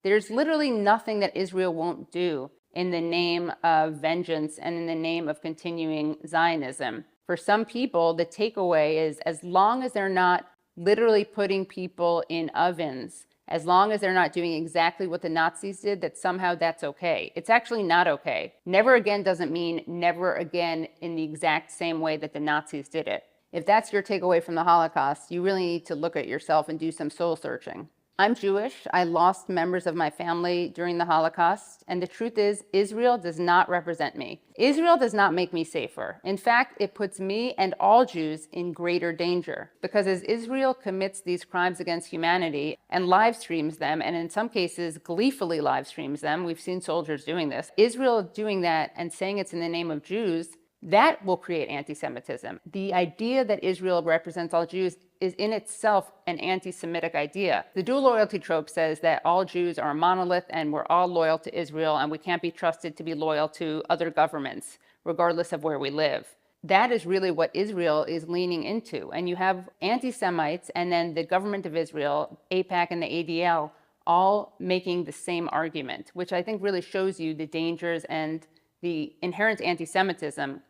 There's literally nothing that Israel won't do in the name of vengeance and in the name of continuing Zionism. For some people, the takeaway is as long as they're not literally putting people in ovens, as long as they're not doing exactly what the Nazis did, that somehow that's okay. It's actually not okay. Never again doesn't mean never again in the exact same way that the Nazis did it. If that's your takeaway from the Holocaust, you really need to look at yourself and do some soul searching. I'm Jewish. I lost members of my family during the Holocaust, and the truth is, Israel does not represent me. Israel does not make me safer. In fact, it puts me and all Jews in greater danger, because as Israel commits these crimes against humanity and live streams them, and in some cases gleefully live streams them, we've seen soldiers doing this, Israel doing that and saying it's in the name of Jews, that will create anti-Semitism. The idea that Israel represents all Jews is in itself an anti-Semitic idea. The dual loyalty trope says that all Jews are a monolith and we're all loyal to Israel and we can't be trusted to be loyal to other governments, regardless of where we live. That is really what Israel is leaning into. And you have anti-Semites and then the government of Israel, AIPAC and the ADL, all making the same argument, which I think really shows you the dangers and the inherent anti-Semitism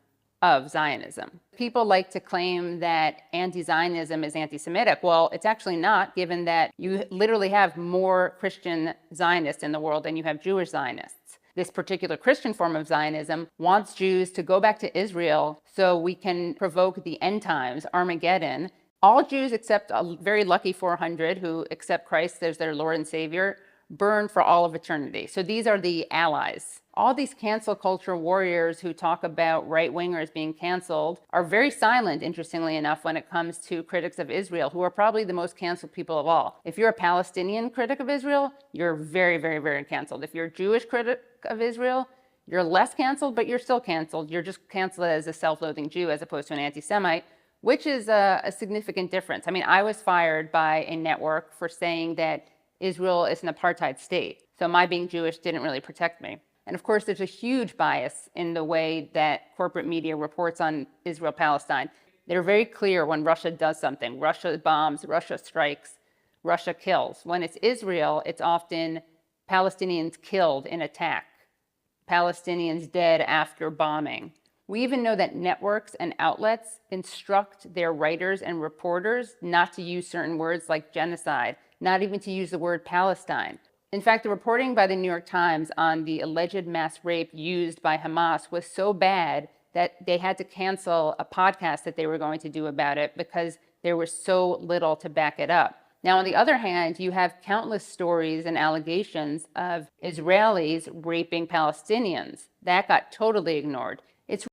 of Zionism. People like to claim that anti-Zionism is anti-Semitic. Well, it's actually not, given that you literally have more Christian Zionists in the world than you have Jewish Zionists. This particular Christian form of Zionism wants Jews to go back to Israel so we can provoke the end times, Armageddon. All Jews except a very lucky 400 who accept Christ as their Lord and Savior burn for all of eternity. So these are the allies. All these cancel culture warriors who talk about right-wingers being canceled are very silent, interestingly enough, when it comes to critics of Israel, who are probably the most canceled people of all. If you're a Palestinian critic of Israel, you're very, very, very canceled. If you're a Jewish critic of Israel, you're less canceled, but you're still canceled. You're just canceled as a self-loathing Jew as opposed to an anti-Semite, which is a significant difference. I mean, I was fired by a network for saying that Israel is an apartheid state. So my being Jewish didn't really protect me. And of course, there's a huge bias in the way that corporate media reports on Israel-Palestine. They're very clear when Russia does something. Russia bombs, Russia strikes, Russia kills. When it's Israel, it's often Palestinians killed in attack, Palestinians dead after bombing. We even know that networks and outlets instruct their writers and reporters not to use certain words like genocide, not even to use the word Palestine. In fact, the reporting by the New York Times on the alleged mass rape used by Hamas was so bad that they had to cancel a podcast that they were going to do about it because there was so little to back it up. Now, on the other hand, you have countless stories and allegations of Israelis raping Palestinians. That got totally ignored. It's